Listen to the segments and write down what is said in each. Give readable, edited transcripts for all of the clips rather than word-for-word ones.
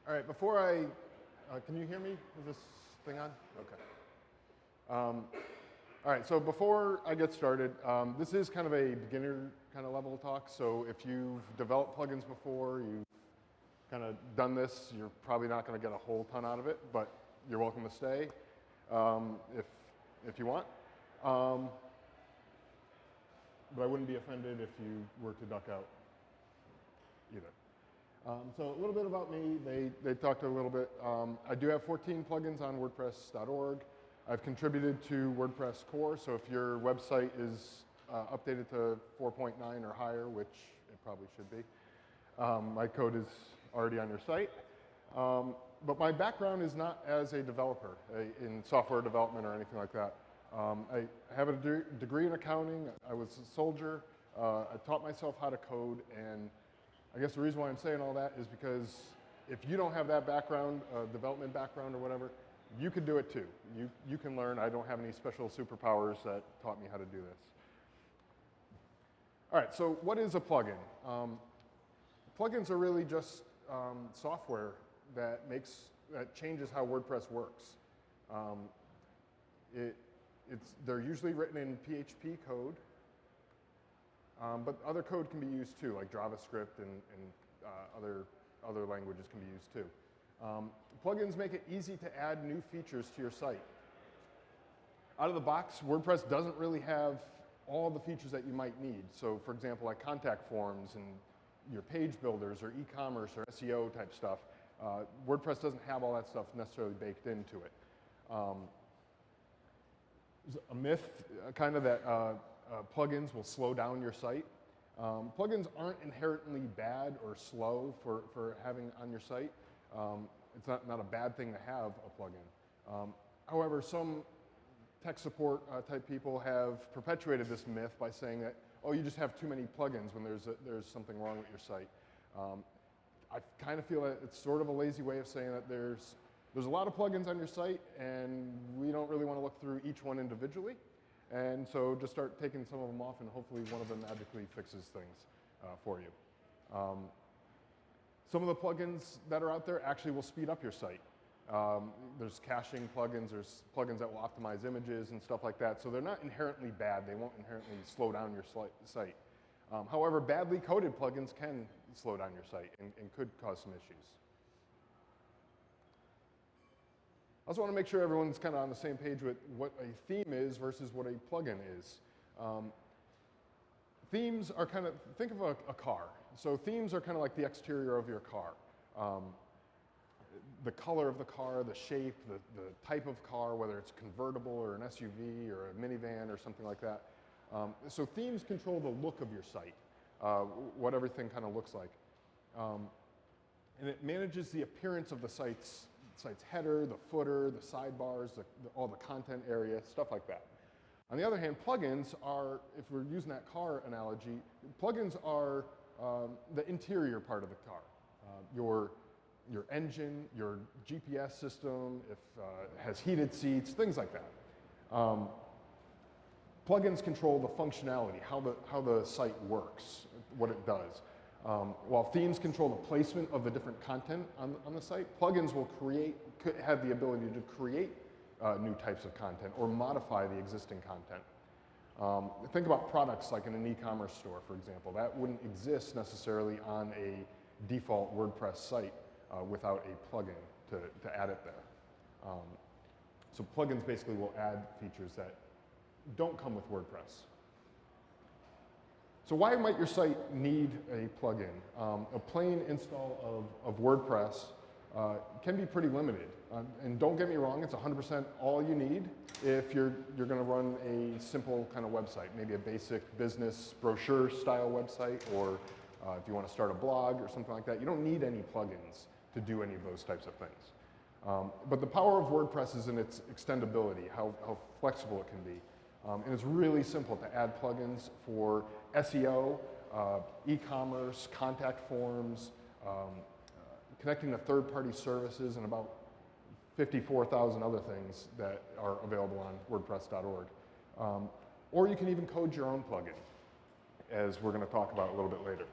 All right, before can you hear me? Is this thing on? Okay. All right, so before I get started, this is kind of a beginner kind of level talk. So if you've developed plugins before, you've kind of done this, you're probably not going to get a whole ton out of it, but you're welcome to stay if you want. But I wouldn't be offended if you were to duck out either. So a little bit about me, they talked a little bit. I do have 14 plugins on WordPress.org. I've contributed to WordPress core, so if your website is updated to 4.9 or higher, which it probably should be, my code is already on your site. But my background is not as a developer in software development or anything like that. I have a degree in accounting. I was a soldier. I taught myself how to code, and I guess the reason why I'm saying all that is because if you don't have that background, development background or whatever, you can do it too. You can learn. I don't have any special superpowers that taught me how to do this. All right, so what is a plugin? Plugins are really just software that changes how WordPress works. They're usually written in PHP code, but other code can be used too, like JavaScript and other languages can be used too. Plugins make it easy to add new features to your site. Out of the box, WordPress doesn't really have all the features that you might need. So for example, like contact forms and your page builders or e-commerce or SEO type stuff, WordPress doesn't have all that stuff necessarily baked into it. There's a myth kind of that plugins will slow down your site. Plugins aren't inherently bad or slow for having on your site. It's not a bad thing to have a plugin. However, some tech support type people have perpetuated this myth by saying that, oh, you just have too many plugins when there's something wrong with your site. I kind of feel that it's sort of a lazy way of saying that there's a lot of plugins on your site, and we don't really want to look through each one individually. And so just start taking some of them off, and hopefully one of them magically fixes things for you. Some of the plugins that are out there actually will speed up your site. There's caching plugins, there's plugins that will optimize images and stuff like that. So they're not inherently bad. They won't inherently slow down your site. However, badly coded plugins can slow down your site and could cause some issues. I also want to make sure everyone's kind of on the same page with what a theme is versus what a plugin is. Themes are kind of, think of a car. So themes are kind of like the exterior of your car. The color of the car, the shape, the type of car, whether it's convertible or an SUV or a minivan or something like that. So themes control the look of your site, what everything kind of looks like. And it manages the appearance of the site's header, the footer, the sidebars, all the content area, stuff like that. On the other hand, plugins are, if we're using that car analogy, plugins are the interior part of the car. Your engine, your GPS system, if it has heated seats, things like that. Plugins control the functionality, how the site works, what it does. While themes control the placement of the different content on the site, plugins will have the ability to create new types of content or modify the existing content. Think about products like in an e-commerce store, for example. That wouldn't exist necessarily on a default WordPress site without a plugin to add it there. So plugins basically will add features that don't come with WordPress. So why might your site need a plugin? A plain install of WordPress can be pretty limited. And don't get me wrong, it's 100% all you need if you're going to run a simple kind of website, maybe a basic business brochure style website, or if you want to start a blog or something like that. You don't need any plugins to do any of those types of things. But the power of WordPress is in its extendability, how flexible it can be. And it's really simple to add plugins for SEO, e-commerce, contact forms, connecting to third-party services, and about 54,000 other things that are available on WordPress.org. Or you can even code your own plugin, as we're going to talk about a little bit later.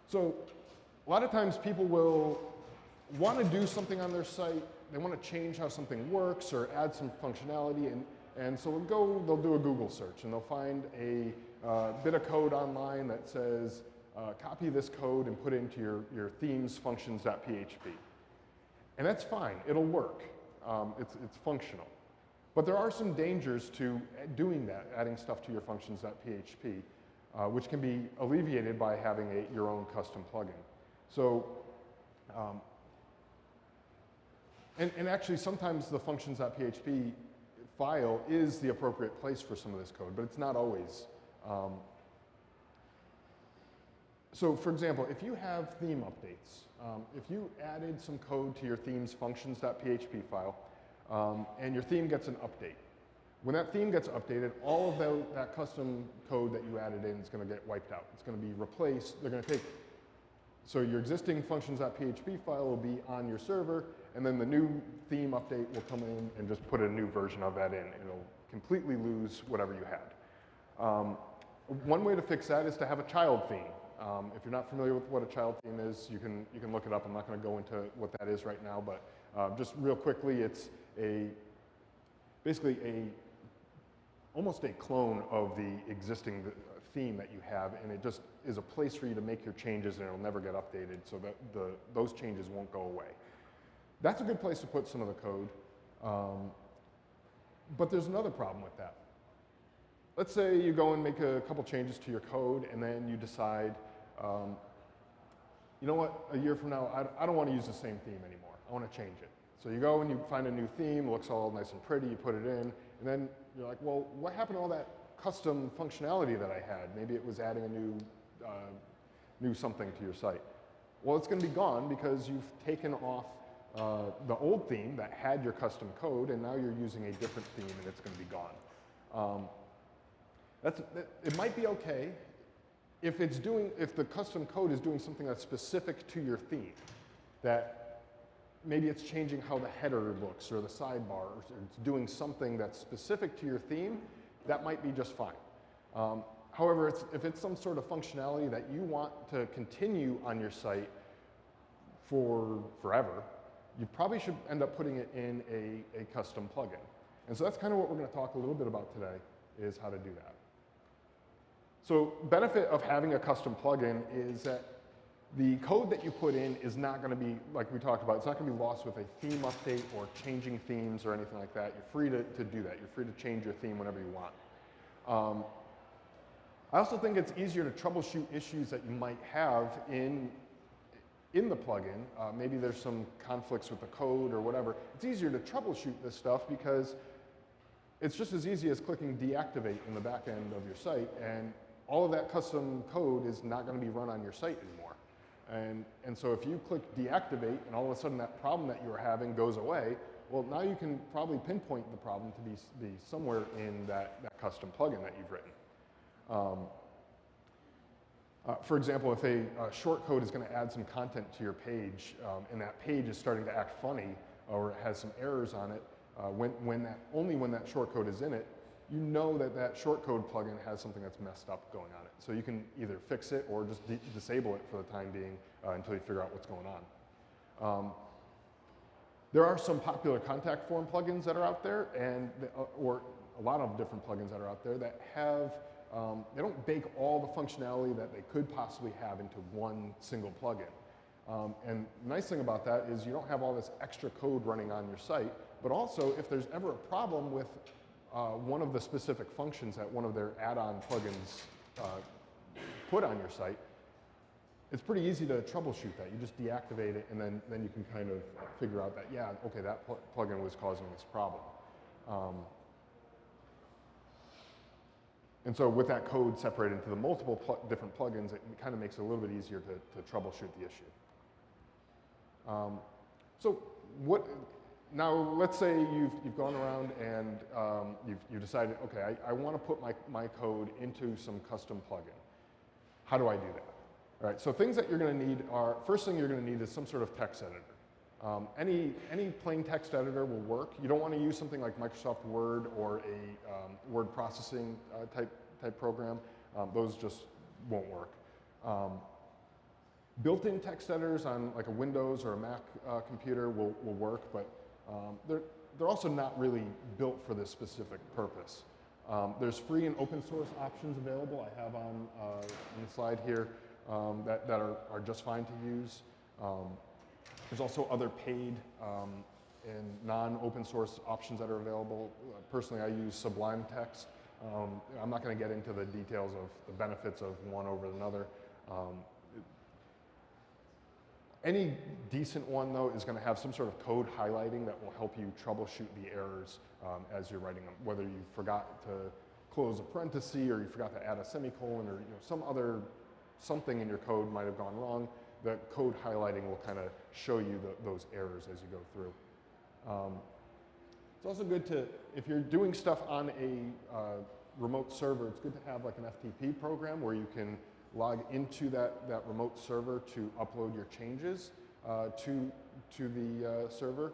So A lot of times people will want to do something on their site, they want to change how something works or add some functionality, and so they'll do a Google search and they'll find a bit of code online that says, copy this code and put it into your themes functions.php. And that's fine, it'll work, it's functional. But there are some dangers to doing that, adding stuff to your functions.php, which can be alleviated by having your own custom plugin. So, and actually sometimes the functions.php file is the appropriate place for some of this code, but it's not always. So for example, if you have theme updates, if you added some code to your theme's functions.php file, and your theme gets an update, when that theme gets updated, all of that custom code that you added in is going to get wiped out. It's going to be replaced. They're going to take, so your existing functions.php file will be on your server, and then the new theme update will come in and just put a new version of that in. It'll completely lose whatever you had. One way to fix that is to have a child theme. If you're not familiar with what a child theme is, you can look it up. I'm not going to go into what that is right now, but just real quickly, it's basically almost a clone of the existing theme that you have, and it just is a place for you to make your changes, and it'll never get updated, so that those changes won't go away. That's a good place to put some of the code, but there's another problem with that. Let's say you go and make a couple changes to your code, and then you decide, you know what, a year from now, I don't want to use the same theme anymore. I want to change it. So you go and you find a new theme, it looks all nice and pretty, you put it in, and then you're like, well, what happened to all that custom functionality that I had? Maybe it was adding a new something to your site. Well, it's going to be gone because you've taken off the old theme that had your custom code, and now you're using a different theme, and it's going to be gone. It might be okay if the custom code is doing something that's specific to your theme, that maybe it's changing how the header looks or the sidebar, or it's doing something that's specific to your theme, that might be just fine. However, if it's some sort of functionality that you want to continue on your site for forever, you probably should end up putting it in a custom plugin. And so that's kind of what we're going to talk a little bit about today, is how to do that. So benefit of having a custom plugin is that the code that you put in is not going to be, like we talked about, it's not going to be lost with a theme update or changing themes or anything like that. You're free to do that. You're free to change your theme whenever you want. I also think it's easier to troubleshoot issues that you might have in the plugin. Maybe there's some conflicts with the code or whatever. It's easier to troubleshoot this stuff because it's just as easy as clicking deactivate in the back end of your site, and all of that custom code is not going to be run on your site anymore. And so if you click deactivate and all of a sudden that problem that you were having goes away, well, now you can probably pinpoint the problem to be somewhere in that custom plugin that you've written. For example, if a shortcode is going to add some content to your page, and that page is starting to act funny or it has some errors on it, only when that shortcode is in it, you know that shortcode plugin has something that's messed up going on it. So you can either fix it or just disable it for the time being until you figure out what's going on. There are some popular contact form plugins that are out there, or a lot of different plugins that are out there that have, they don't bake all the functionality that they could possibly have into one single plugin. And the nice thing about that is you don't have all this extra code running on your site, but also if there's ever a problem with one of the specific functions that one of their add-on plugins put on your site, it's pretty easy to troubleshoot that. You just deactivate it, and then you can kind of figure out that, yeah, okay, that plugin was causing this problem. And so with that code separated into the multiple different plugins, it kind of makes it a little bit easier to troubleshoot the issue. Now let's say you've gone around and you've decided, okay, I want to put my code into some custom plugin. How do I do that? All right, so things that you're going to need are, first thing you're going to need is some sort of text editor. Any plain text editor will work. You don't want to use something like Microsoft Word or a word processing type program. Those just won't work. Built-in text editors on like a Windows or a Mac computer will work, but they're also not really built for this specific purpose. There's free and open source options available. I have on the slide here that are just fine to use. There's also other paid and non-open source options that are available. Personally, I use Sublime Text. I'm not going to get into the details of the benefits of one over another. Any decent one, though, is going to have some sort of code highlighting that will help you troubleshoot the errors as you're writing them, whether you forgot to close a parenthesis or you forgot to add a semicolon, or some other something in your code might have gone wrong. The code highlighting will kind of show you those errors as you go through. It's also good to, if you're doing stuff on a remote server, it's good to have like an FTP program where you can log into that remote server to upload your changes to the server.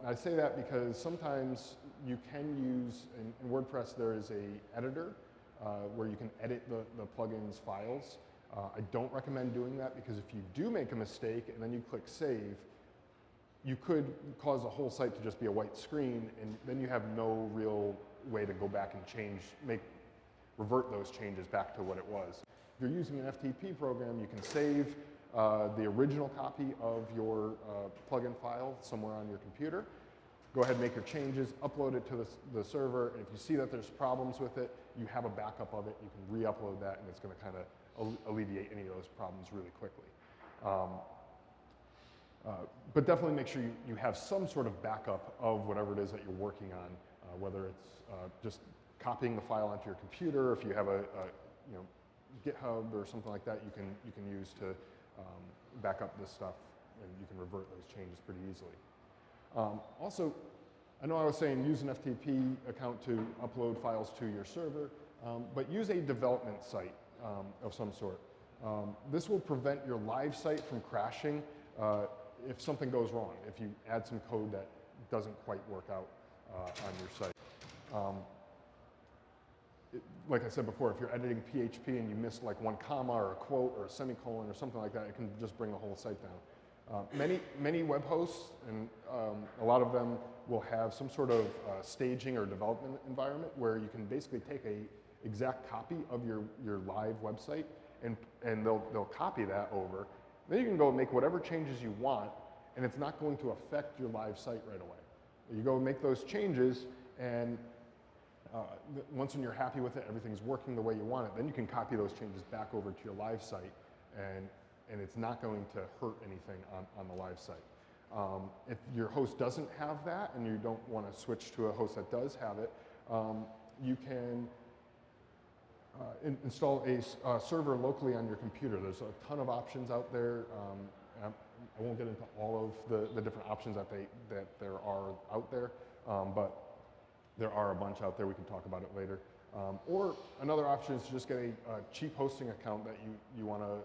I say that because sometimes you can use, in WordPress there is a editor where you can edit the plugin's files. I don't recommend doing that because if you do make a mistake and then you click save, you could cause the whole site to just be a white screen, and then you have no real way to go back and revert those changes back to what it was. If you're using an FTP program, you can save the original copy of your plugin file somewhere on your computer. Go ahead and make your changes, upload it to the server, and if you see that there's problems with it, you have a backup of it, you can re-upload that, and it's going to kind of alleviate any of those problems really quickly. But definitely make sure you have some sort of backup of whatever it is that you're working on, whether it's just copying the file onto your computer. If you have a GitHub or something like that, you can use to back up this stuff, and you can revert those changes pretty easily. Also, I know I was saying use an FTP account to upload files to your server, but use a development site of some sort. This will prevent your live site from crashing if something goes wrong, if you add some code that doesn't quite work out on your site. Like I said before, if you're editing PHP and you miss like one comma or a quote or a semicolon or something like that, it can just bring the whole site down. Many web hosts, and a lot of them will have some sort of staging or development environment where you can basically take a exact copy of your live website and they'll copy that over. Then you can go make whatever changes you want, and it's not going to affect your live site right away. You go make those changes, and once when you're happy with it, everything's working the way you want it, then you can copy those changes back over to your live site, and it's not going to hurt anything on the live site. If your host doesn't have that, and you don't want to switch to a host that does have it, you can install a server locally on your computer. There's a ton of options out there. I won't get into all of the different options that there are out there, but there are a bunch out there. We can talk about it later. Or another option is to just get a cheap hosting account that you want to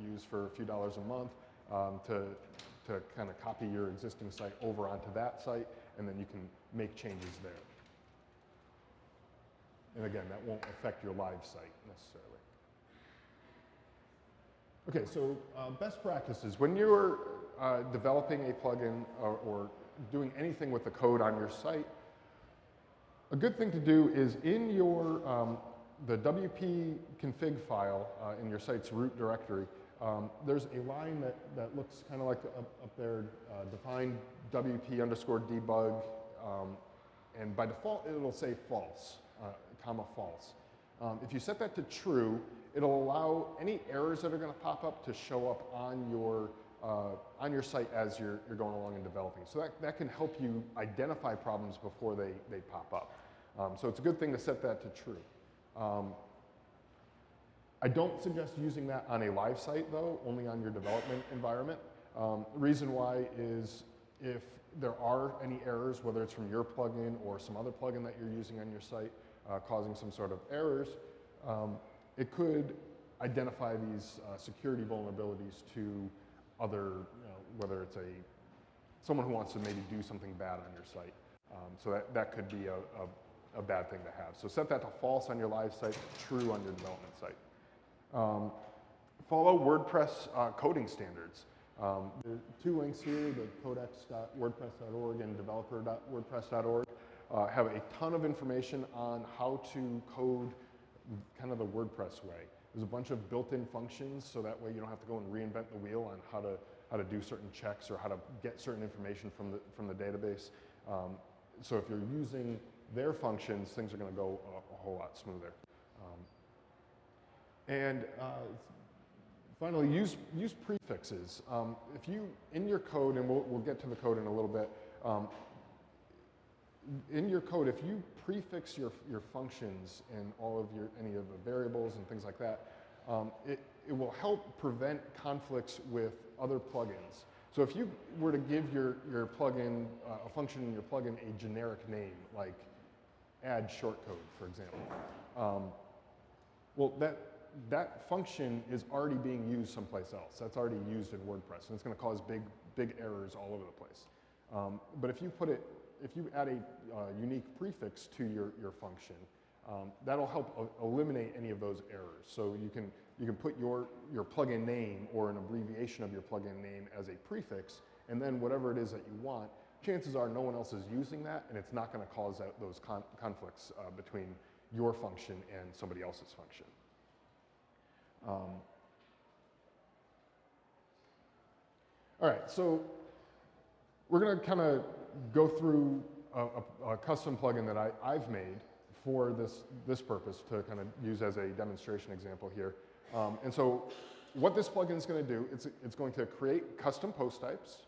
use for a few dollars a month to kind of copy your existing site over onto that site, and then you can make changes there. And again, that won't affect your live site necessarily. Okay, so best practices. When you're developing a plugin or doing anything with the code on your site, a good thing to do is in your the WP config file in your site's root directory, there's a line that looks kind of like up there, define WP_debug, and by default it'll say false. Comma false. If you set that to true, it'll allow any errors that are going to pop up to show up on your site as you're going along and developing. So that can help you identify problems before they pop up. So it's a good thing to set that to true. I don't suggest using that on a live site though, only on your development environment. The reason why is if there are any errors, whether it's from your plugin or some other plugin that you're using on your site, causing some sort of errors, it could identify these security vulnerabilities to other, whether it's someone who wants to maybe do something bad on your site. So that could be a bad thing to have. So set that to false on your live site, true on your development site. follow WordPress coding standards. There are 2 links here, the codex.wordpress.org and developer.wordpress.org have a ton of information on how to code kind of the WordPress way. There's a bunch of built-in functions, so that way you don't have to go and reinvent the wheel on how to do certain checks or how to get certain information from the database. So if you're using their functions, things are going to go a whole lot smoother. Finally, use prefixes. If you, in your code, and we'll get to the code in a little bit, in your code, if you prefix your functions and all of any of the variables and things like that, it will help prevent conflicts with other plugins. So if you were to give your plugin, a function in your plugin, a generic name, like add shortcode, for example, well, that function is already being used someplace else. That's already used in WordPress, and it's going to cause big errors all over the place. But if you add a unique prefix to your function, that'll help eliminate any of those errors. So you can put your plugin name or an abbreviation of your plugin name as a prefix, and then whatever it is that you want, chances are no one else is using that, and it's not going to cause out those conflicts between your function and somebody else's function. All right, so we're going to kind of go through a custom plugin that I've made for this purpose to kind of use as a demonstration example here. And so what this plugin is going to do, it's going to create custom post types,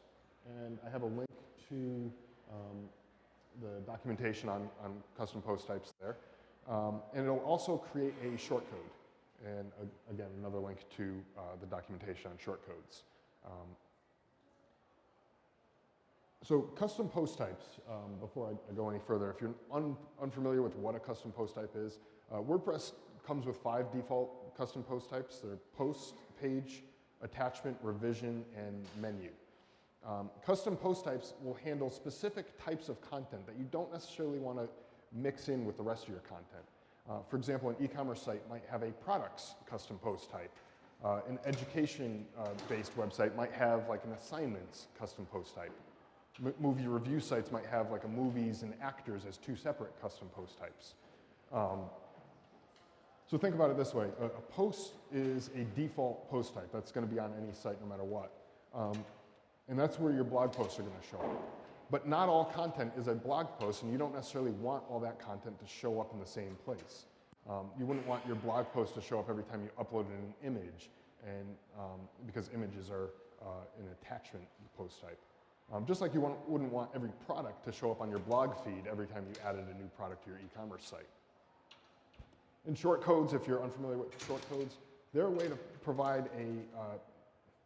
and I have a link to the documentation on custom post types there. And it'll also create a shortcode. And again, another link to the documentation on shortcodes. So custom post types, before I go any further, if you're unfamiliar with what a custom post type is, WordPress comes with 5 default custom post types. They're post, page, attachment, revision, and menu. Custom post types will handle specific types of content that you don't necessarily want to mix in with the rest of your content. For example, an e-commerce site might have a products custom post type. An education-based website might have like an assignments custom post type. Movie review sites might have like a movies and actors as 2 separate custom post types. So think about it this way. A post is a default post type. That's going to be on any site no matter what. And that's where your blog posts are going to show up. But not all content is a blog post, and you don't necessarily want all that content to show up in the same place. You wouldn't want your blog post to show up every time you uploaded an image, and because images are an attachment post type. Just like you wouldn't want every product to show up on your blog feed every time you added a new product to your e-commerce site. And shortcodes, if you're unfamiliar with shortcodes, they're a way to provide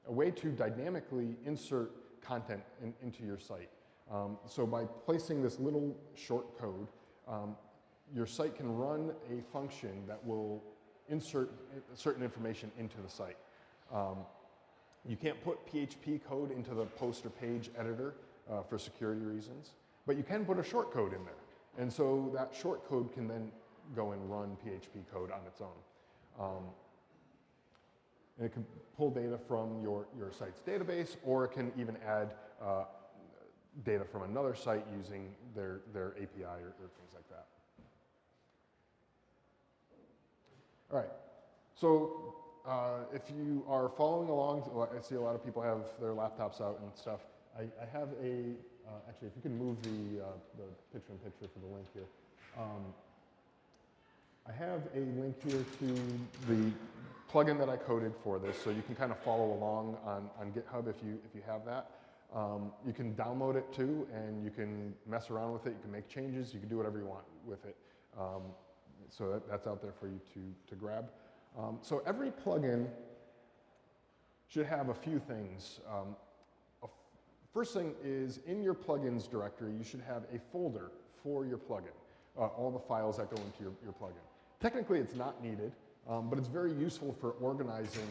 a way to dynamically insert content into your site. So by placing this little shortcode, your site can run a function that will insert certain information into the site. You can't put PHP code into the post or page editor for security reasons, but you can put a shortcode in there. And so that shortcode can then go and run PHP code on its own. And it can pull data from your site's database, or it can even add data from another site using their API or things like that. All right, so if you are following along, I see a lot of people have their laptops out and stuff. I have actually, if you can move the picture-in-picture for the link here. I have a link here to the plugin that I coded for this, so you can kind of follow along on GitHub if you have that. You can download it too, and you can mess around with it. You can make changes. You can do whatever you want with it. So that's out there for you to grab. So every plugin should have a few things. First thing is, in your plugins directory, you should have a folder for your plugin, all the files that go into your plugin. Technically, it's not needed, but it's very useful for organizing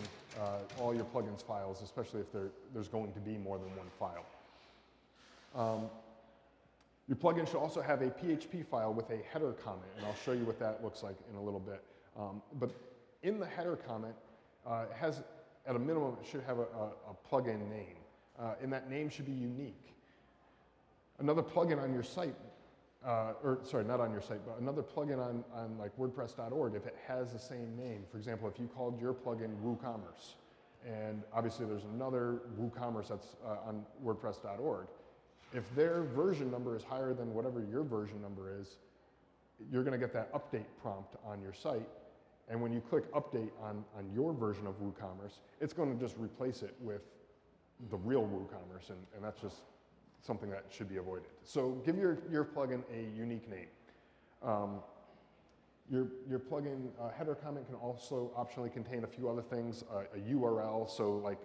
all your plugins files, especially if there's going to be more than one file. Your plugin should also have a PHP file with a header comment, and I'll show you what that looks like in a little bit. But in the header comment, it has at a minimum, it should have a plugin name, and that name should be unique. Another plugin on your site, or sorry, not on your site, but another plugin on like WordPress.org, if it has the same name, for example, if you called your plugin WooCommerce, and obviously there's another WooCommerce that's on WordPress.org, if their version number is higher than whatever your version number is, you're going to get that update prompt on your site. And when you click update on your version of WooCommerce, it's going to just replace it with the real WooCommerce, and that's just something that should be avoided. So give your plugin a unique name. Your plugin header comment can also optionally contain a few other things, a URL, so like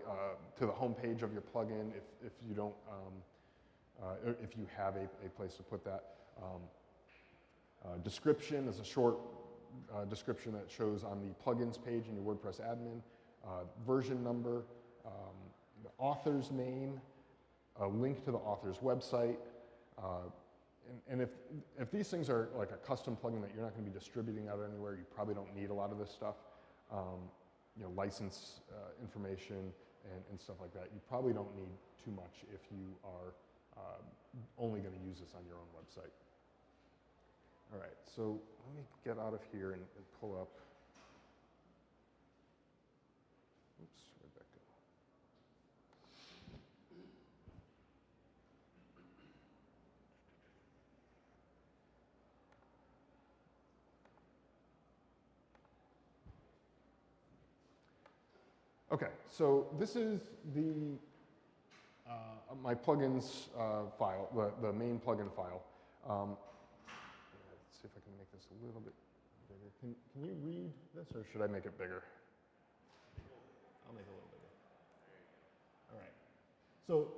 to the home page of your plugin if you don't, if you have a place to put that. Description is a short description that shows on the plugins page in your WordPress admin. Version number, the author's name, a link to the author's website. And if these things are like a custom plugin that you're not going to be distributing out anywhere, you probably don't need a lot of this stuff. You know, license information and stuff like that. You probably don't need too much if you are only going to use this on your own website. All right, so let me get out of here and pull up. Oops, where'd that go? Okay, so this is the my plugins file, the main plugin file. Let's see if I can make this a little bit bigger. Can you read this, or should I make it bigger? I'll make it a little bigger. All right. So,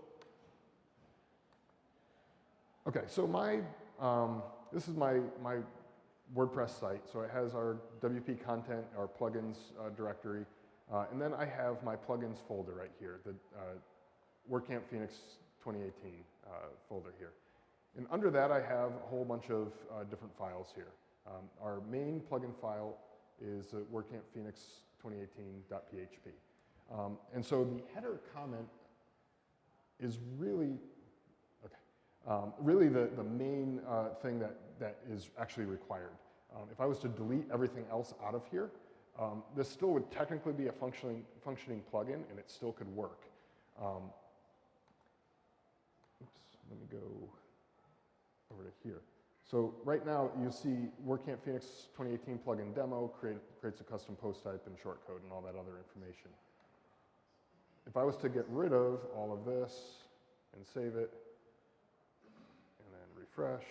okay. So this is my WordPress site. So it has our WP content, our plugins directory, and then I have my plugins folder right here, the WordCamp Phoenix 2018 folder here. And under that, I have a whole bunch of different files here. Our main plugin file is WordCamp Phoenix 2018.php. And so the header comment is really, really the main thing that is actually required. If I was to delete everything else out of here, this still would technically be a functioning plugin, and it still could work. Oops, let me go over to here. So right now you see WordCamp Phoenix 2018 plugin demo creates a custom post type and shortcode and all that other information. If I was to get rid of all of this and save it and then refresh,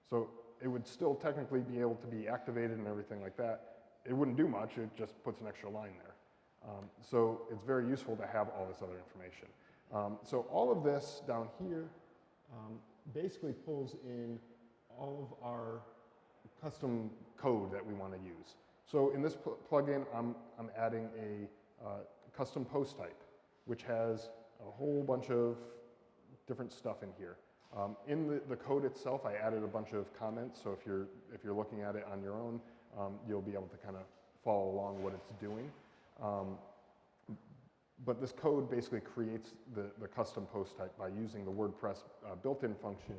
so it would still technically be able to be activated and everything like that. It wouldn't do much, it just puts an extra line there. So it's very useful to have all this other information. So all of this down here basically pulls in all of our custom code that we want to use. So in this plugin, I'm adding a custom post type, which has a whole bunch of different stuff in here. In the code itself, I added a bunch of comments, so if you're looking at it on your own, you'll be able to kind of follow along what it's doing. But this code basically creates the custom post type by using the WordPress built-in function,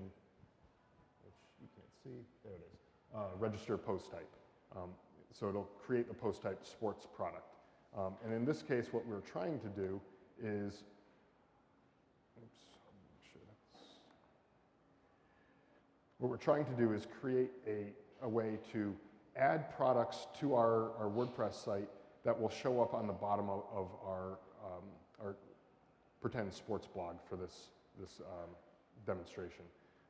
which you can't see, there it is, register post type. So it'll create the post type sports product. And in this case, what we're trying to do is, oops, make sure that's, what we're trying to do is create a way to add products to our WordPress site that will show up on the bottom of our pretend sports blog for this demonstration.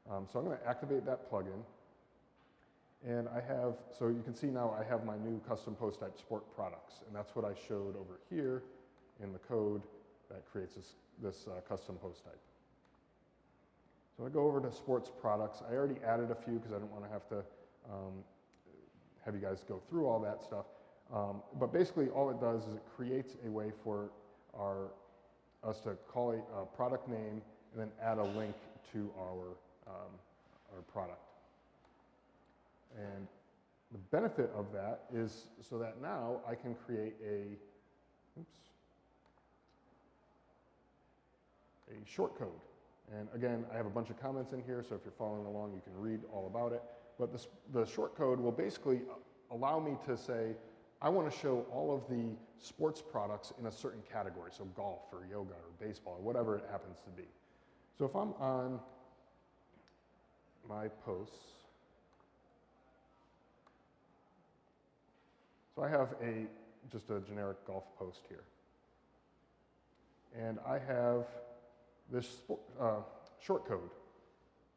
So I'm going to activate that plugin. And I have, so you can see now I have my new custom post type sport products. And that's what I showed over here in the code that creates this custom post type. So I go over to sports products. I already added a few because I don't want to have you guys go through all that stuff. But basically all it does is it creates a way for us to call a product name and then add a link to our product. And The benefit of that is so that now I can create a shortcode. And again, I have a bunch of comments in here, so if you're following along, you can read all about it. But the shortcode will basically allow me to say, I want to show all of the sports products in a certain category, so golf or yoga or baseball or whatever it happens to be. So if I'm on my posts, so I have just a generic golf post here. And I have this short code.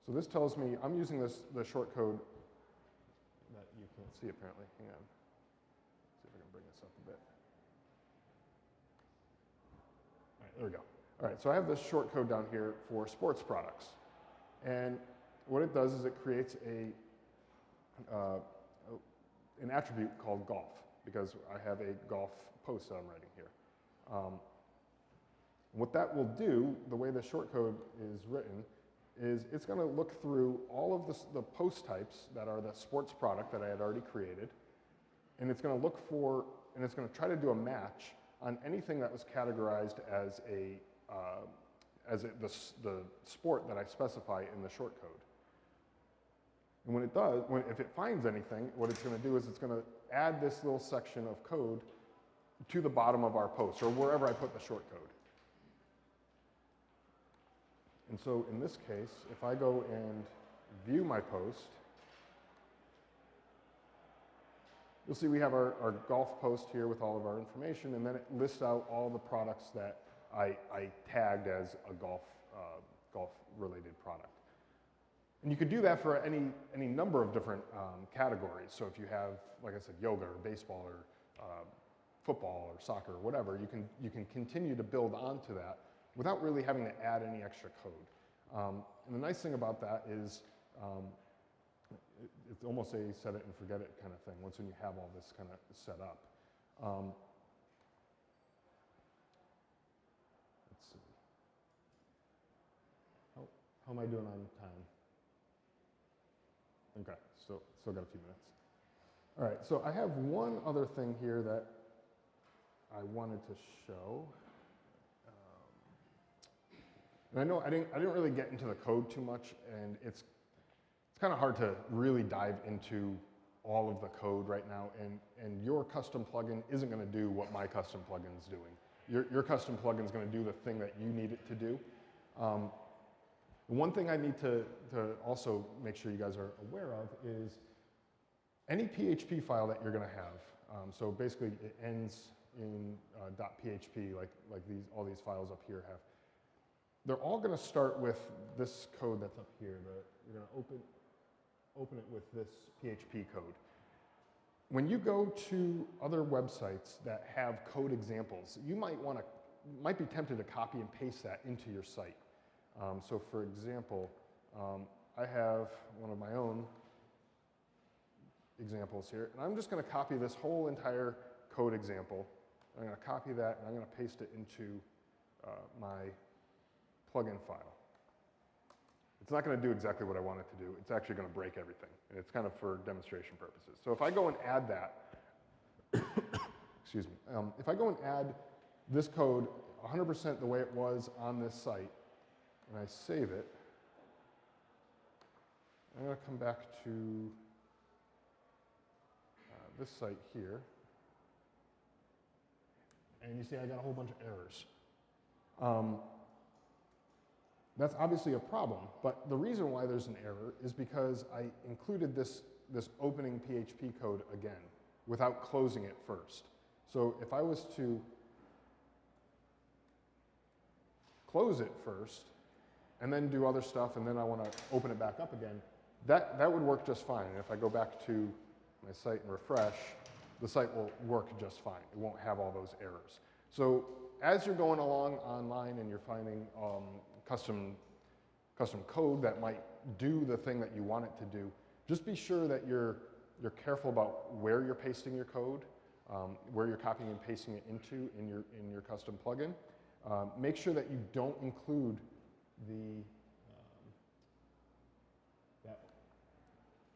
So this tells me, I'm using the short code that you can't see apparently. Hang on. See if I can bring this up a bit. All right, there we go. All right, so I have this short code down here for sports products. And what it does is it creates an attribute called golf, because I have a golf post that I'm writing here. What that will do, the way the shortcode is written, is it's going to look through all of the post types that are the sports product that I had already created, and it's going to look for, and it's going to try to do a match on anything that was categorized as the sport that I specify in the shortcode. And when it does, if it finds anything, what it's going to do is it's going to add this little section of code to the bottom of our post, or wherever I put the shortcode. And so in this case, if I go and view my post, you'll see we have our golf post here with all of our information, and then it lists out all the products that I tagged as a golf-related product. And you could do that for any number of different categories. So if you have, like I said, yoga or baseball or football or soccer or whatever, you can continue to build onto that without really having to add any extra code. And the nice thing about that is it's almost a set it and forget it kind of thing once when you have all this kind of set up. Let's see. How am I doing on time? Okay, still got a few minutes. All right, so I have one other thing here that I wanted to show. And I know I didn't really get into the code too much, and it's kind of hard to really dive into all of the code right now, and your custom plugin isn't going to do what my custom plugin is doing. Your custom plugin is going to do the thing that you need it to do. One thing I need to also make sure you guys are aware of is any PHP file that you're going to have. So basically it ends in .php like all these files up here have. They're all going to start with this code that's up here. You're going to open it with this PHP code. When you go to other websites that have code examples, you might be tempted to copy and paste that into your site. So for example, I have one of my own examples here, and I'm just going to copy this whole entire code example. I'm going to copy that, and I'm going to paste it into my plugin file. It's not going to do exactly what I want it to do. It's actually going to break everything, and it's kind of for demonstration purposes. So if I go and add that, excuse me, if I go and add this code 100% the way it was on this site, and I save it, I'm going to come back to this site here, and you see I got a whole bunch of errors. That's obviously a problem, but the reason why there's an error is because I included this opening PHP code again without closing it first. So if I was to close it first and then do other stuff and then I want to open it back up again, that would work just fine. And if I go back to my site and refresh, the site will work just fine. It won't have all those errors. So as you're going along online and you're finding custom code that might do the thing that you want it to do, just be sure that you're careful about where you're pasting your code, where you're copying and pasting it into in your custom plugin. Make sure that you don't include that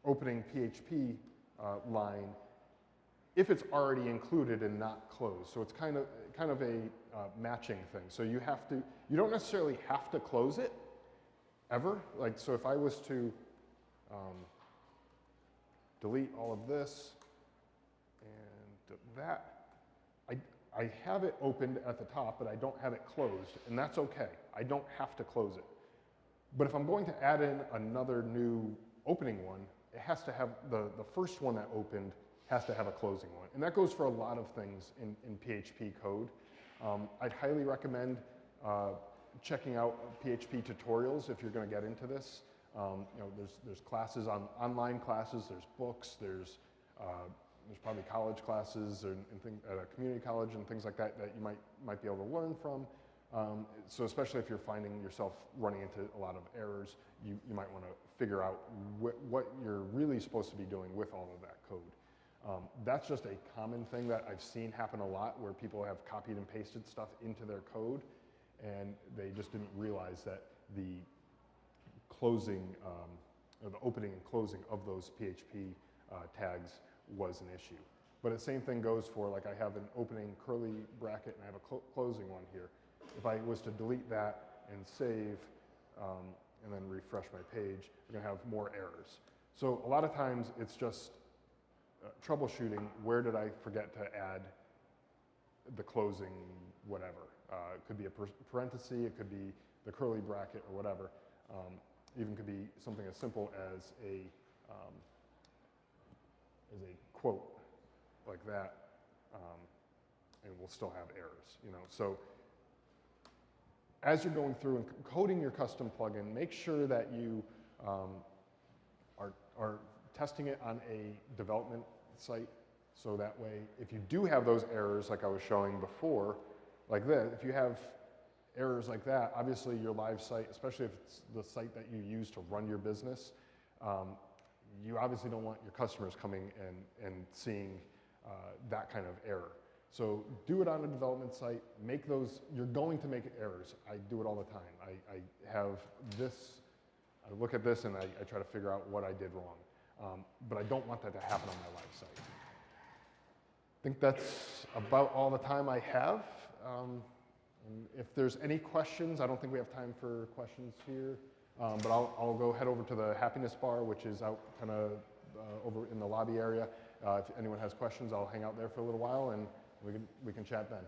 opening PHP line if it's already included and not closed. So it's kind of a matching thing. So you don't necessarily have to close it ever. Like, so if I was to delete all of this and that, I have it opened at the top, but I don't have it closed, and that's okay. I don't have to close it. But if I'm going to add in another new opening one, it has to have, the first one that opened has to have a closing one. And that goes for a lot of things in PHP code. I'd highly recommend checking out PHP tutorials if you're going to get into this. You know, there's classes, online classes, there's books, there's probably college classes and at a community college and things like that that you might be able to learn from. So especially if you're finding yourself running into a lot of errors, you might want to figure out what you're really supposed to be doing with all of that code. That's just a common thing that I've seen happen a lot, where people have copied and pasted stuff into their code and they just didn't realize that the closing, or the opening and closing of those PHP tags was an issue. But the same thing goes for, like, I have an opening curly bracket and I have a closing one here. If I was to delete that and save and then refresh my page, we're going to have more errors. So a lot of times it's just troubleshooting, where did I forget to add the closing whatever. It could be a parenthesis, it could be the curly bracket or whatever. Even could be something as simple as a quote like that, and we'll still have errors, you know. So as you're going through and coding your custom plugin, make sure that you are testing it on a development site, so that way if you do have those errors like I was showing before, like this, if you have errors like that, obviously your live site, especially if it's the site that you use to run your business, you obviously don't want your customers coming and seeing that kind of error. So do it on a development site, make those, you're going to make errors. I do it all the time. I have this, I look at this and I try to figure out what I did wrong. But I don't want that to happen on my live site. I think that's about all the time I have. And if there's any questions, I don't think we have time for questions here, but I'll go head over to the happiness bar, which is out kind of over in the lobby area. If anyone has questions, I'll hang out there for a little while and we can chat then.